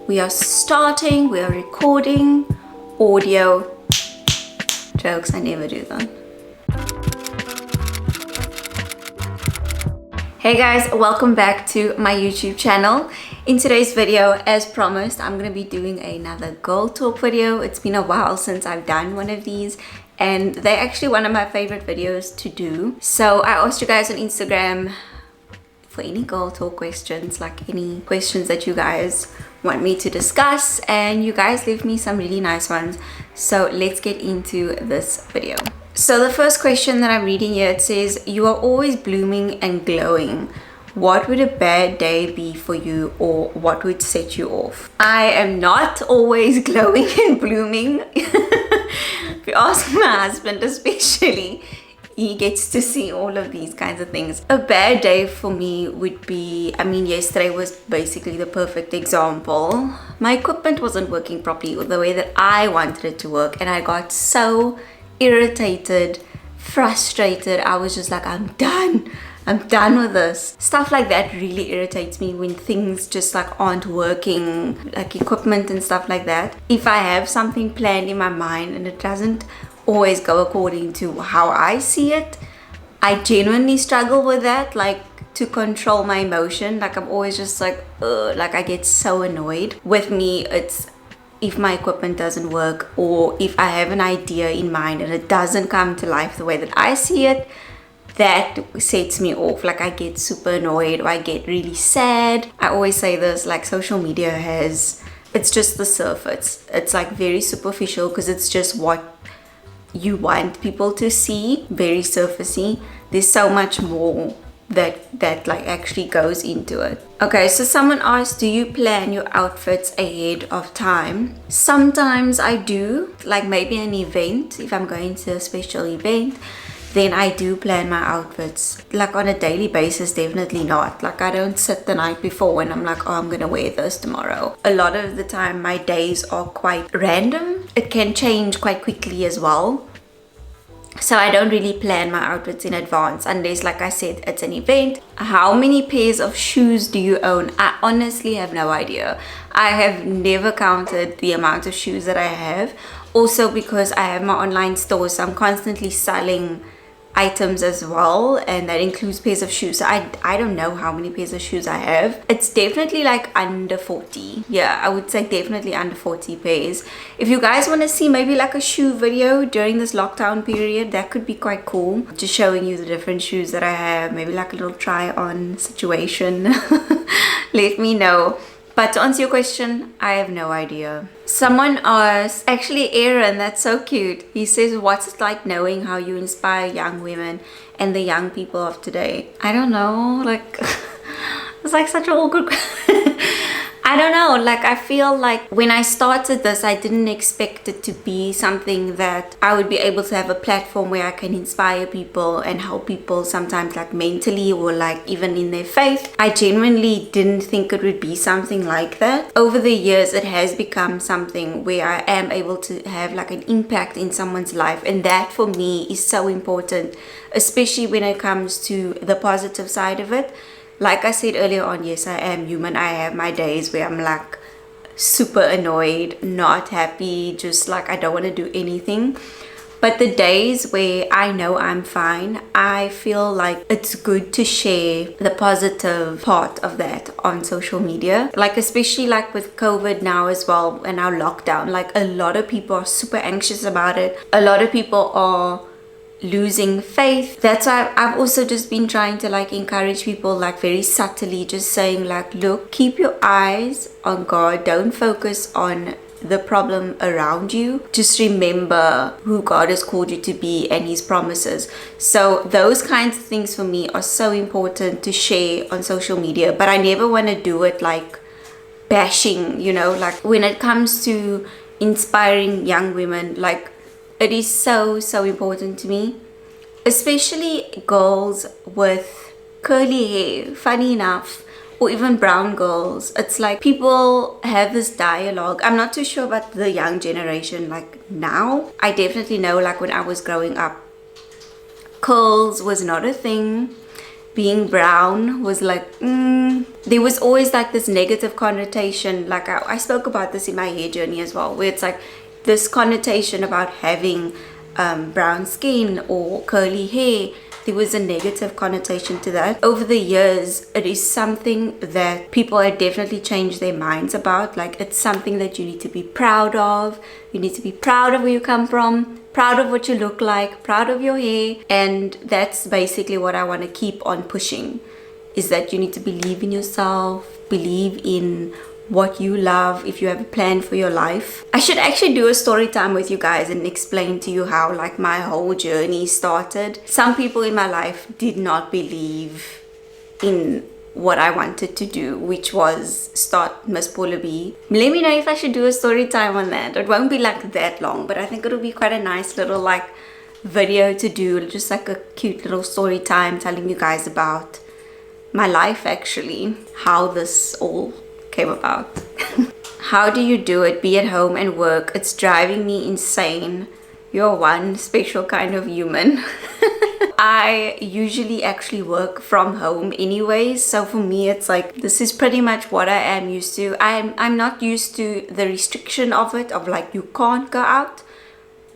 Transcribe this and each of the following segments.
We are starting, we are recording audio. Jokes, I never do that. Hey guys, welcome back to my YouTube channel. In today's video, as promised, I'm going to be doing another girl talk video. It's been a while since I've done one of these, and they're actually one of my favorite videos to do. So I asked you guys on Instagram for any girl talk questions, like any questions that you guys want me to discuss, and you guys left me some really nice ones. So let's get into this video. So the first question that I'm reading here, it says, you are always blooming and glowing. What would a bad day be for you, or what would set you off? I am not always glowing and blooming. If you ask my husband especially, he gets to see all of these kinds of things. A bad day for me would be, yesterday was basically the perfect example. My equipment wasn't working properly the way that I wanted it to work, and I got so irritated, frustrated. I was just like, I'm done with this. Stuff like that really irritates me, when things just like aren't working, like equipment and stuff like that. If I have something planned in my mind and it doesn't always go according to how I see it, I genuinely struggle with that, like to control my emotion. Like I'm always just like, I get so annoyed. With me, it's if my equipment doesn't work, or if I have an idea in mind and it doesn't come to life the way that I see it, that sets me off. Like I get super annoyed, or I get really sad. I always say this, like social media it's just the surface. It's like very superficial, because it's just what you want people to see, very surfacey. There's so much more that like actually goes into it. Okay, so someone asked, do you plan your outfits ahead of time? Sometimes I do, like maybe an event, if I'm going to a special event, then I do plan my outfits. Like on a daily basis, definitely not. Like I don't sit the night before and I'm like, oh, I'm gonna wear this tomorrow. A lot of the time my days are quite random. It can change quite quickly as well. So I don't really plan my outfits in advance, unless, like I said, it's an event. How many pairs of shoes do you own? I honestly have no idea. I have never counted the amount of shoes that I have. Also because I have my online store, so I'm constantly selling items as well, and that includes pairs of shoes. So I don't know how many pairs of shoes I have. It's definitely like under 40. Yeah, I would say definitely under 40 pairs. If you guys want to see maybe like a shoe video during this lockdown period, that could be quite cool, just showing you the different shoes that I have, maybe like a little try on situation. Let me know. But to answer your question, I have no idea. Someone asked, actually Aaron, that's so cute. He says, what's it like knowing how you inspire young women and the young people of today? I don't know, like, it's like such an awkward I don't know, like I feel like when I started this, I didn't expect it to be something that I would be able to have a platform where I can inspire people and help people sometimes, like mentally, or like even in their faith. I genuinely didn't think it would be something like that. Over the years, it has become something where I am able to have like an impact in someone's life, and that for me is so important, especially when it comes to the positive side of it. Like I said earlier on, yes, I am human. I have my days where I'm like super annoyed, not happy, just like I don't want to do anything. But the days where I know I'm fine, I feel like it's good to share the positive part of that on social media. Like especially like with COVID now as well, and our lockdown, like a lot of people are super anxious about it. A lot of people are losing faith. That's why I've also just been trying to like encourage people, like very subtly, just saying like, look, keep your eyes on God. Don't focus on the problem around you. Just remember who God has called you to be and his promises. So those kinds of things for me are so important to share on social media, but I never want to do it like bashing, you know, like when it comes to inspiring young women, like it is so important to me, especially girls with curly hair, funny enough, or even brown girls. It's like people have this dialogue. I'm not too sure about the young generation like now. I definitely know like when I was growing up, curls was not a thing, being brown was like, there was always like this negative connotation. Like I spoke about this in my hair journey as well, where it's like this connotation about having brown skin or curly hair. There was a negative connotation to that. Over the years, it is something that people have definitely changed their minds about. Like, it's something that you need to be proud of. You need to be proud of where you come from, proud of what you look like, proud of your hair. And that's basically what I want to keep on pushing, is that you need to believe in yourself, believe in what you love. If you have a plan for your life, I should actually do a story time with you guys and explain to you how like my whole journey started. Some people in my life did not believe in what I wanted to do, which was start Miss Paula B. Let me know if I should do a story time on that. It won't be like that long, but I think it'll be quite a nice little like video to do, just like a cute little story time telling you guys about my life, actually, how this all came about. How do you do it? Be at home and work. It's driving me insane. You're one special kind of human. I usually actually work from home anyways, so for me it's like this is pretty much what I am used to. I'm not used to the restriction of it, of like you can't go out,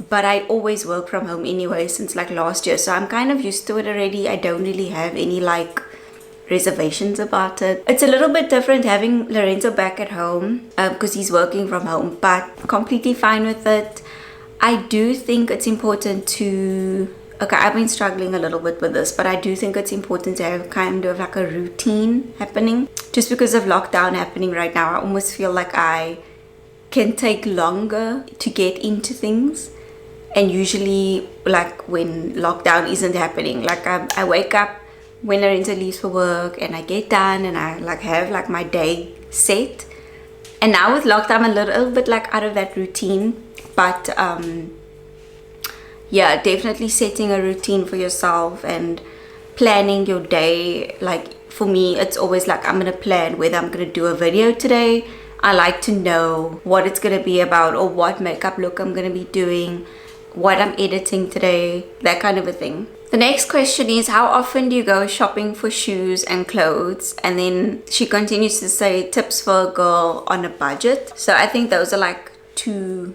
but I always work from home anyway since like last year, so I'm kind of used to it already. I don't really have any like reservations about it. It's a little bit different having Lorenzo back at home because he's working from home, but completely fine with it. I do think it's important to, okay, I've been struggling a little bit with this, but I do think it's important to have kind of like a routine happening. Just because of lockdown happening right now, I almost feel like I can take longer to get into things. And usually like when lockdown isn't happening, like I wake up when Lorenzo leaves for work and I get done and I like have like my day set. And now with lockdown, I'm a little bit like out of that routine, but yeah, definitely setting a routine for yourself and planning your day. Like for me, it's always like I'm gonna plan whether I'm gonna do a video today. I like to know what it's gonna be about or what makeup look I'm gonna be doing, what I'm editing today, that kind of a thing. The next question is, how often do you go shopping for shoes and clothes? And then she continues to say, tips for a girl on a budget. So I think those are like two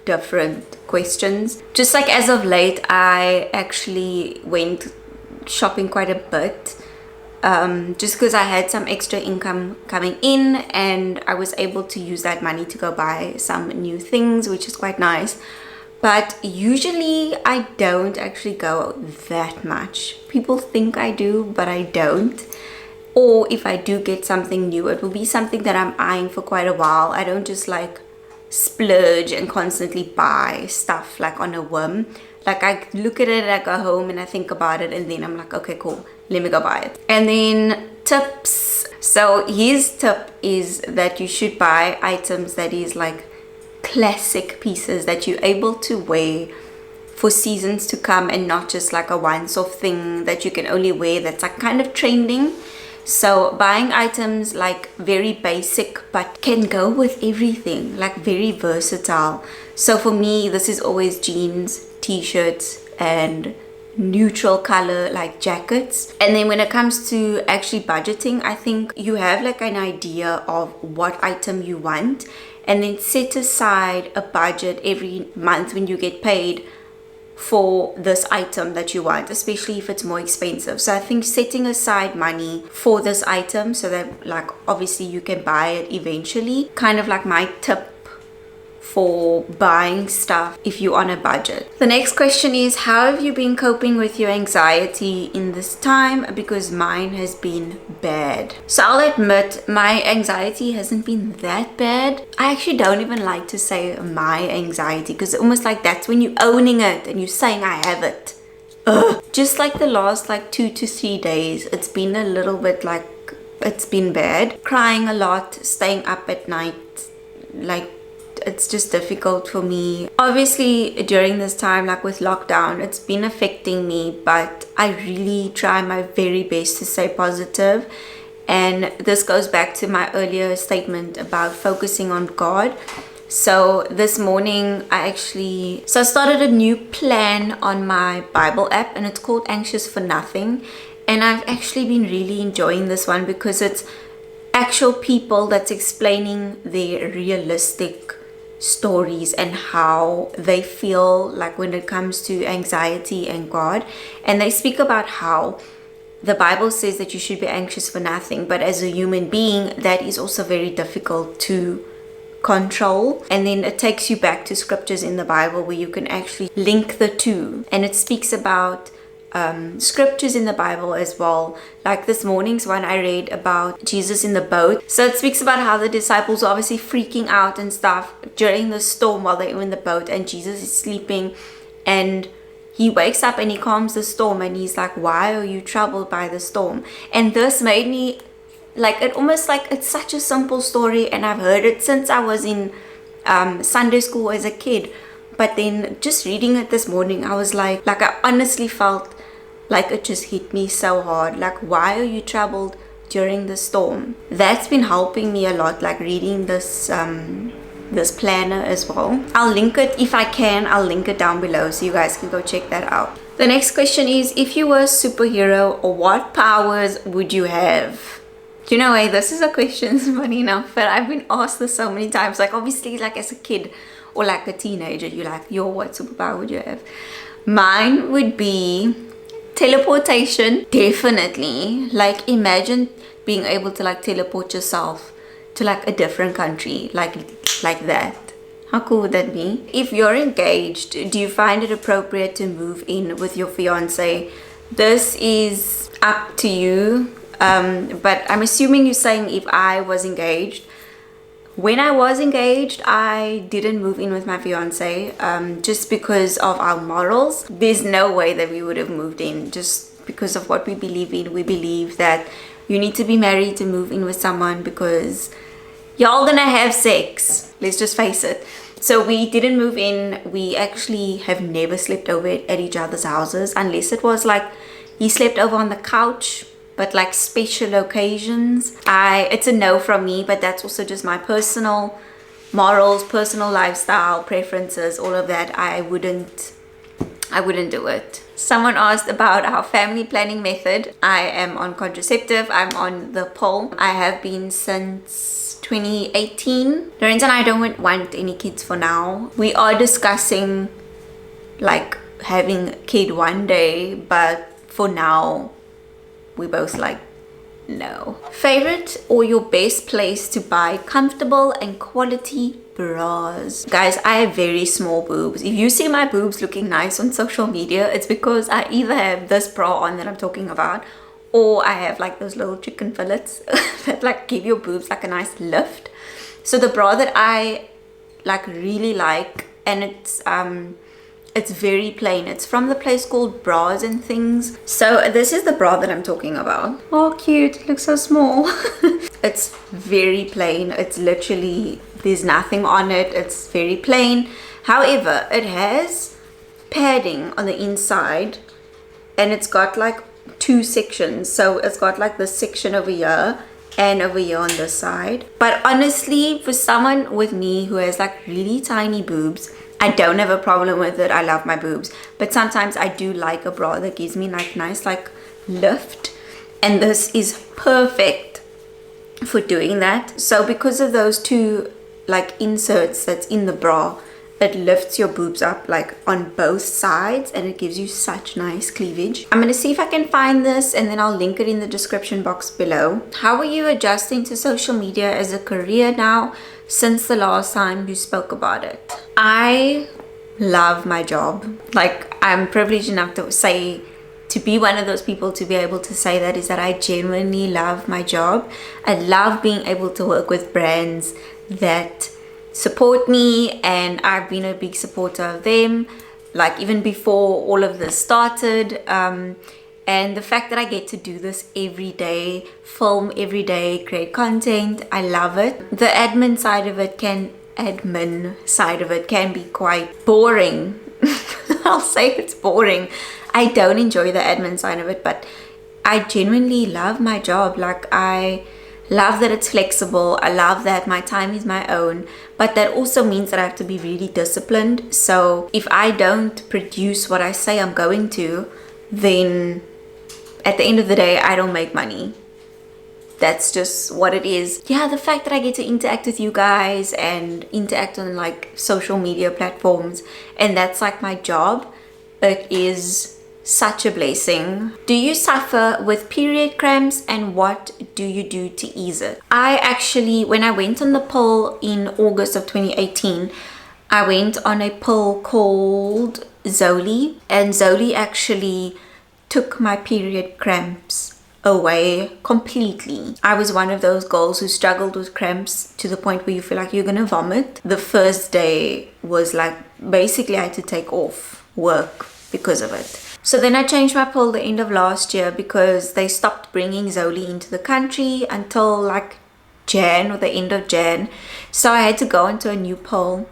different questions. Just like as of late, I actually went shopping quite a bit, just because I had some extra income coming in and I was able to use that money to go buy some new things, which is quite nice. But usually I don't actually go that much. People think I do, but I don't. Or if I do get something new, it will be something that I'm eyeing for quite a while. I don't just like splurge and constantly buy stuff like on a whim. Like I look at it, I go home and I think about it and then I'm like, okay, cool, let me go buy it. And then tips. So his tip is that you should buy items that is like classic pieces that you're able to wear for seasons to come and not just like a once-off thing that you can only wear that's like kind of trending. So buying items like very basic but can go with everything, like very versatile. So for me, this is always jeans, t-shirts and neutral color like jackets. And then when it comes to actually budgeting, I think you have like an idea of what item you want and then set aside a budget every month when you get paid for this item that you want, especially if it's more expensive. So I think setting aside money for this item so that like obviously you can buy it eventually, kind of like my tip for buying stuff if you're on a budget. The next question is, how have you been coping with your anxiety in this time? Because mine has been bad. So I'll admit my anxiety hasn't been that bad. I actually don't even like to say my anxiety because it's almost like that's when you're owning it and you're saying I have it. Ugh. Just like the last like 2 to 3 days, it's been a little bit like, it's been bad. Crying a lot, staying up at night, like it's just difficult for me. Obviously during this time, like with lockdown, it's been affecting me, but I really try my very best to stay positive. And this goes back to my earlier statement about focusing on God. So this morning I started a new plan on my Bible app and it's called Anxious for Nothing. And I've actually been really enjoying this one because it's actual people that's explaining their realistic stories and how they feel like when it comes to anxiety and God. And they speak about how the Bible says that you should be anxious for nothing, but as a human being, that is also very difficult to control. And then it takes you back to scriptures in the Bible where you can actually link the two, and it speaks about scriptures in the Bible as well. Like this morning's one, I read about Jesus in the boat. So it speaks about how the disciples were obviously freaking out and stuff during the storm while they were in the boat, and Jesus is sleeping, and he wakes up and he calms the storm, and he's like, why are you troubled by the storm? And this made me like, it almost like, it's such a simple story, and I've heard it since I was in Sunday school as a kid. But then just reading it this morning, I was like I honestly felt like it just hit me so hard. Like, why are you troubled during the storm? That's been helping me a lot, like reading this this planner as well. I'll link it, if I can, I'll link it down below so you guys can go check that out. The next question is, if you were a superhero, what powers would you have? Do you know, hey, this is a question, funny enough, but I've been asked this so many times. Like, obviously, like as a kid or like a teenager, you're like, yo, what superpower would you have? Mine would be teleportation, definitely. Like, imagine being able to like teleport yourself to like a different country, like that. How cool would that be? If you're engaged, do you find it appropriate to move in with your fiance? This is up to you, but I'm assuming you're saying if I was engaged. When I was engaged, I didn't move in with my fiance just because of our morals. There's no way that we would have moved in, just because of what we believe in. We believe that you need to be married to move in with someone because y'all gonna have sex. Let's just face it. So we didn't move in. We actually have never slept over at each other's houses, unless it was like he slept over on the couch. But like special occasions, it's a no from me. But that's also just my personal morals, personal lifestyle preferences, all of that. I wouldn't do it. Someone asked about our family planning method. I am on contraceptive. I'm on the pill. I have been since 2018. Lorenz and I don't want any kids for now. We are discussing like having a kid one day, but for now we both like no. Favorite or your best place to buy comfortable and quality bras? Guys, I have very small boobs. If you see my boobs looking nice on social media, it's because I either have this bra on that I'm talking about, or I have like those little chicken fillets that like give your boobs like a nice lift. So the bra that I like really like, and it's very plain. It's from the place called Bras and Things. So this is the bra that I'm talking about. Oh, cute. It looks so small. It's very plain. It's literally, there's nothing on it. It's very plain. However, it has padding on the inside, and it's got like two sections. So it's got like this section over here and over here on this side. But honestly, for someone with me who has like really tiny boobs, I don't have a problem with it. I love my boobs, but sometimes I do like a bra that gives me like nice like lift, and this is perfect for doing that. So because of those two like inserts that's in the bra, it lifts your boobs up like on both sides, and it gives you such nice cleavage. I'm gonna see if I can find this, and then I'll link it in the description box below. How are you adjusting to social media as a career now since the last time you spoke about it? I love my job. Like, I'm privileged enough to be one of those people to be able to say that, is that I genuinely love my job. I love being able to work with brands that support me, and I've been a big supporter of them, like even before all of this started. And the fact that I get to do this every day, film every day, create content, I love it. The admin side of it can be quite boring. I'll say it's boring. I don't enjoy the admin side of it, but I genuinely love my job. Like, I love that it's flexible. I love that my time is my own, but that also means that I have to be really disciplined. So if I don't produce what I say I'm going to, then at the end of the day, I don't make money. That's just what it is. Yeah, the fact that I get to interact with you guys and interact on like social media platforms, and that's like my job, it is such a blessing. Do you suffer with period cramps, and what do you do to ease it? I actually, when I went on the pill in August of 2018, I went on a pill called Zoli, and Zoli actually took my period cramps away completely. I was one of those girls who struggled with cramps to the point where you feel like you're gonna vomit. The first day was like, basically I had to take off work because of it. So then I changed my pill the end of last year because they stopped bringing Zoli into the country until like Jan or the end of Jan. So I had to go into a new pill.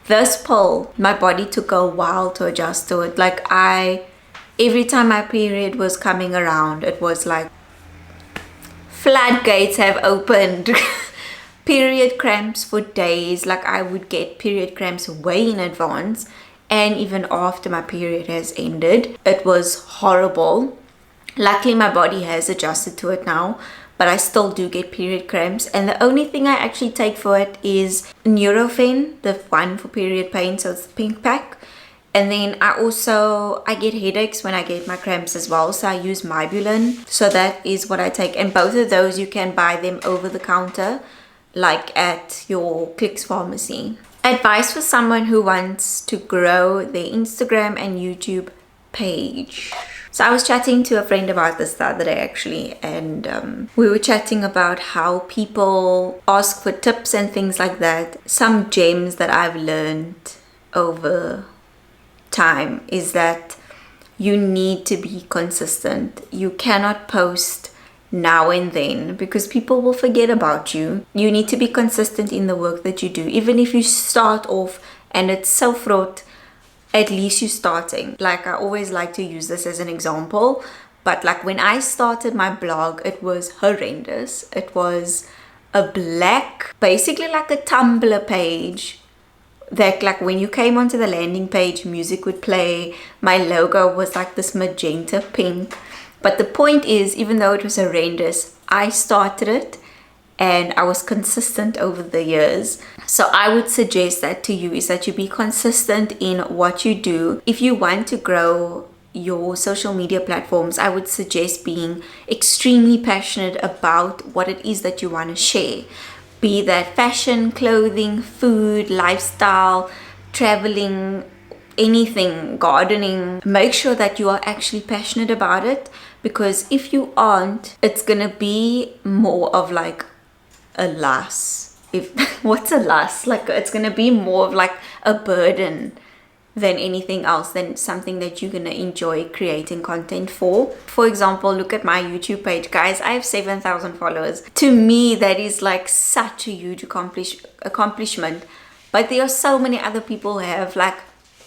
This pill, my body took a while to adjust to it. Like every time my period was coming around, it was like floodgates have opened. Period cramps for days. Like I would get period cramps way in advance, and even after my period has ended. It was horrible. Luckily my body has adjusted to it now, but I still do get period cramps, and the only thing I actually take for it is Nurofen, the one for period pain, so it's the pink pack. And then I get headaches when I get my cramps as well, so I use Mibulin. So that is what I take, and both of those you can buy them over the counter, like at your Clicks pharmacy. Advice for someone who wants to grow their Instagram and YouTube page. So I was chatting to a friend about this the other day actually, and we were chatting about how people ask for tips and things like that. Some gems that I've learned over time is that you need to be consistent. You cannot post now and then because people will forget about you. You need to be consistent in the work that you do. Even if you start off and it's so fraught, at least you're starting. Like I always like to use this as an example, but like when I started my blog, it was horrendous. It was a black, basically like a Tumblr page that like when you came onto the landing page, music would play. My logo was like this magenta pink. But the point is, even though it was horrendous, I started it and I was consistent over the years. So I would suggest that to you, is that you be consistent in what you do. If you want to grow your social media platforms, I would suggest being extremely passionate about what it is that you want to share. Be that fashion, clothing, food, lifestyle, traveling, anything, gardening. Make sure that you are actually passionate about it, because if you aren't, it's gonna be more of like a loss. What's a loss? Like it's gonna be more of like a burden than anything else, than something that you're gonna enjoy creating content for. For example, look at my YouTube page, guys. I have 7,000 followers. To me, that is like such a huge accomplishment. But there are so many other people who have like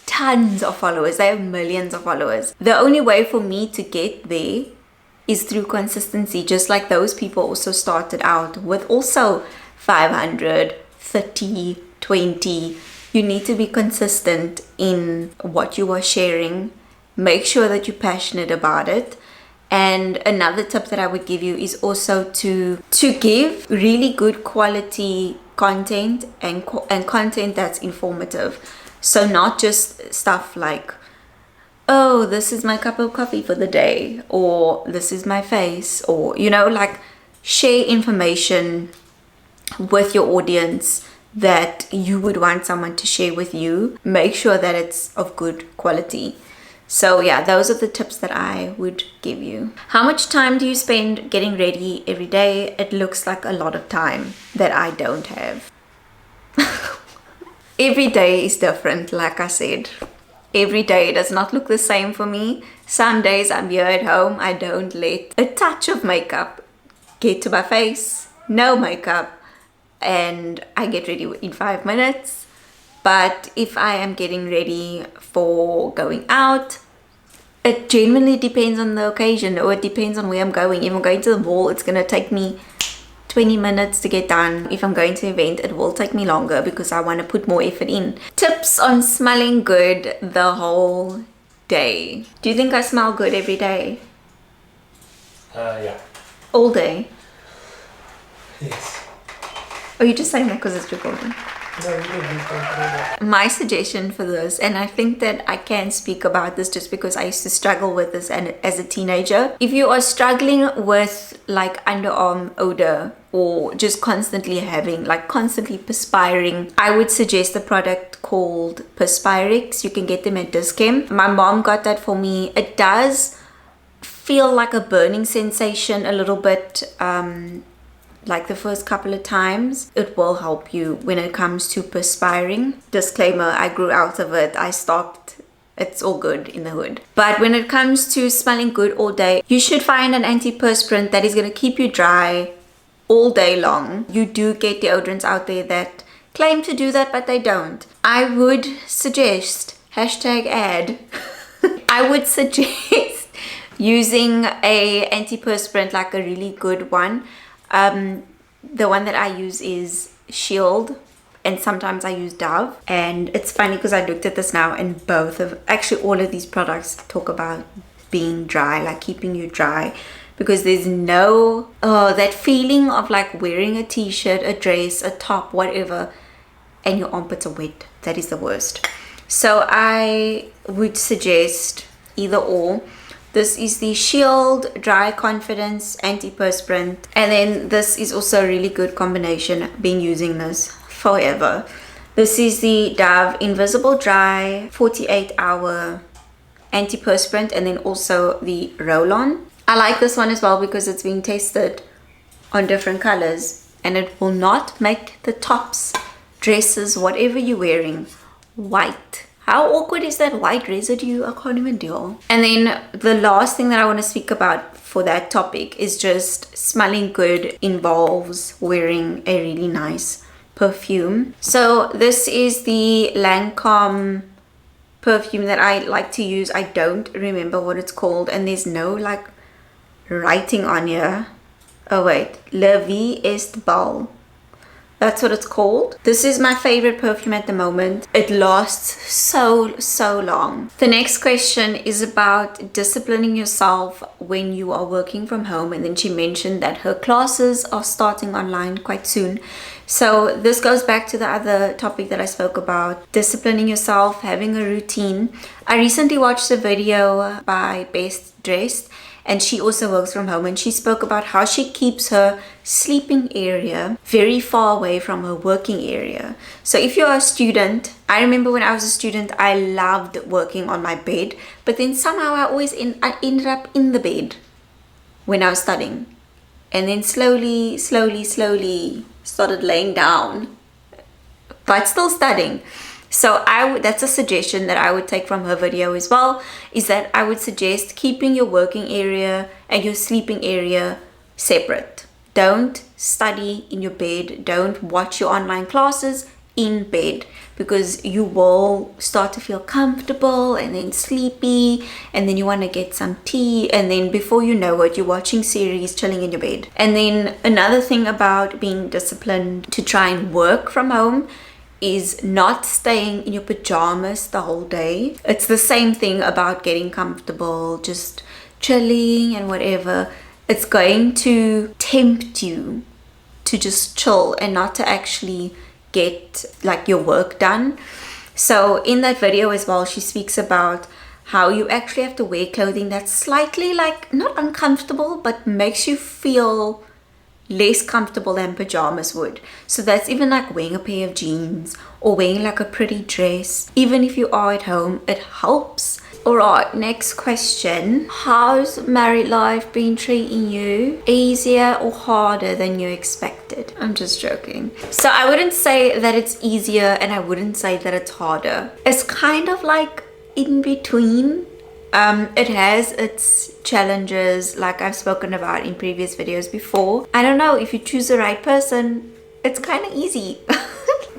tons of followers. They have millions of followers. The only way for me to get there is through consistency. Just like those people also started out with also 500, 30, 20. You need to be consistent in what you are sharing. Make sure that you're passionate about it. And another tip that I would give you is also to give really good quality content and content that's informative. So not just stuff like, oh, this is my cup of coffee for the day, or this is my face, or like share information with your audience that you would want someone to share with you. Make sure that it's of good quality. So yeah, those are the tips that I would give you. How much time do you spend getting ready every day? It looks like a lot of time that I don't have. Every day is different, like I said. Every day does not look the same for me. Some days I'm here at home, I don't let a touch of makeup get to my face. No makeup. And I get ready in 5 minutes. But if I am getting ready for going out, it genuinely depends on the occasion, or it depends on where I'm going. If I'm going to the mall, it's going to take me 20 minutes to get done. If I'm going to an event, it will take me longer because I want to put more effort in. Tips on smelling good the whole day. Do you think I smell good every day? Yeah. All day? Yes. Or you just saying that because it's recording? No, you don't use that. My suggestion for this, and I think that I can speak about this just because I used to struggle with this and as a teenager. If you are struggling with like underarm odor or just constantly having like constantly perspiring, I would suggest the product called Perspirix. You can get them at Dischem. My mom got that for me. It does feel like a burning sensation a little bit, like the first couple of times. It will help you when it comes to perspiring. Disclaimer, I grew out of it. I stopped. It's all good in the hood. But when it comes to smelling good all day, you should find an antiperspirant that is going to keep you dry all day long. You do get deodorants out there that claim to do that, but they don't. I would suggest, #ad, I would suggest using a antiperspirant, like a really good one. The one that I use is Shield, and sometimes I use Dove. And it's funny because I looked at this now, and actually all of these products talk about being dry, like keeping you dry, because there's no that feeling of like wearing a t-shirt, a dress, a top, whatever, and your armpits are wet. That is the worst. So I would suggest either or. This is the Shield Dry Confidence Antiperspirant, and then this is also a really good combination. I've been using this forever. This is the Dove Invisible Dry 48-hour Antiperspirant, and then also the Roll-On. I like this one as well because it's been tested on different colors, and it will not make the tops, dresses, whatever you're wearing, white. How awkward is that white residue? I can't even deal. And then the last thing that I want to speak about for that topic is just smelling good involves wearing a really nice perfume. So this is the Lancome perfume that I like to use. I don't remember what it's called, and there's no like writing on here. Oh wait, La Vie est Belle. That's what it's called. This is my favorite perfume at the moment. It lasts so long. The next question is about disciplining yourself when you are working from home. And then she mentioned that her classes are starting online quite soon. So this goes back to the other topic that I spoke about, disciplining yourself, having a routine. I recently watched a video by Best Dressed, and she also works from home, and she spoke about how she keeps her sleeping area very far away from her working area. So if you're a student, I remember when I was a student, I loved working on my bed, but then somehow I ended up in the bed when I was studying, and then slowly started laying down, but still studying. So that's a suggestion that I would take from her video as well, is that I would suggest keeping your working area and your sleeping area separate. Don't study in your bed. Don't watch your online classes in bed, because you will start to feel comfortable and then sleepy, and then you want to get some tea, and then before you know it, you're watching series, chilling in your bed. And then another thing about being disciplined to try and work from home is not staying in your pajamas the whole day. It's the same thing about getting comfortable, just chilling and whatever. It's going to tempt you to just chill and not to actually get like your work done. So in that video as well, she speaks about how you actually have to wear clothing that's slightly like not uncomfortable, but makes you feel less comfortable than pajamas would. So that's even like wearing a pair of jeans or wearing like a pretty dress. Even if you are at home, it helps. Alright, next question. How's married life been treating you? Easier or harder than you expected? I'm just joking. So I wouldn't say that it's easier, and I wouldn't say that it's harder. It's kind of like in between. It has its challenges, like I've spoken about in previous videos before. I don't know, if you choose the right person, it's kind of easy.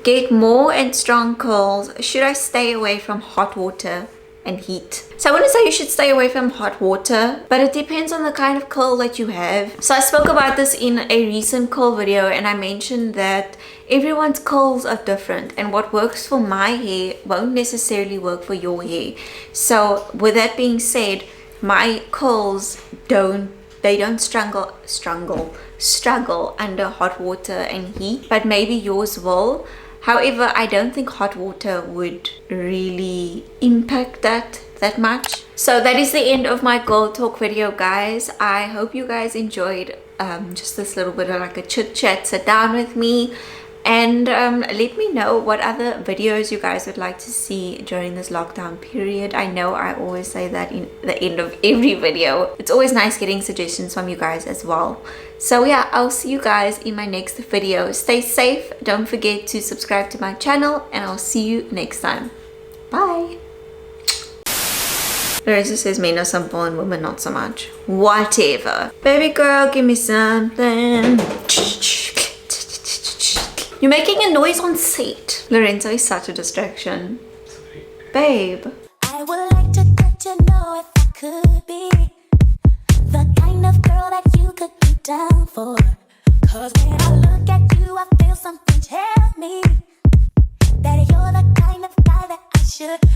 Get more and strong curls. Should I stay away from hot water and heat? So I wouldn't say you should stay away from hot water, but it depends on the kind of curl that you have. So I spoke about this in a recent curl video, and I mentioned that everyone's curls are different, and what works for my hair won't necessarily work for your hair. So with that being said, my curls don't they don't struggle under hot water and heat, but maybe yours will. However, I don't think hot water would really impact that much. So that is the end of my girl talk video, guys. I hope you guys enjoyed just this little bit of like a chit chat, sit down with me, and let me know what other videos you guys would like to see during this lockdown period. I know I always say that in the end of every video. It's always nice getting suggestions from you guys as well. So yeah, I'll see you guys in my next video. Stay safe, don't forget to subscribe to my channel, and I'll see you next time. Bye. Larissa says men are simple and women not so much. Whatever. Baby girl, give me something. You're making a noise on set. Lorenzo is such a distraction. Sorry. Babe. I would like to let you know if I could be the kind of girl that you could be down for. Cause when I look at you, I feel something tell me that you're the kind of guy that I should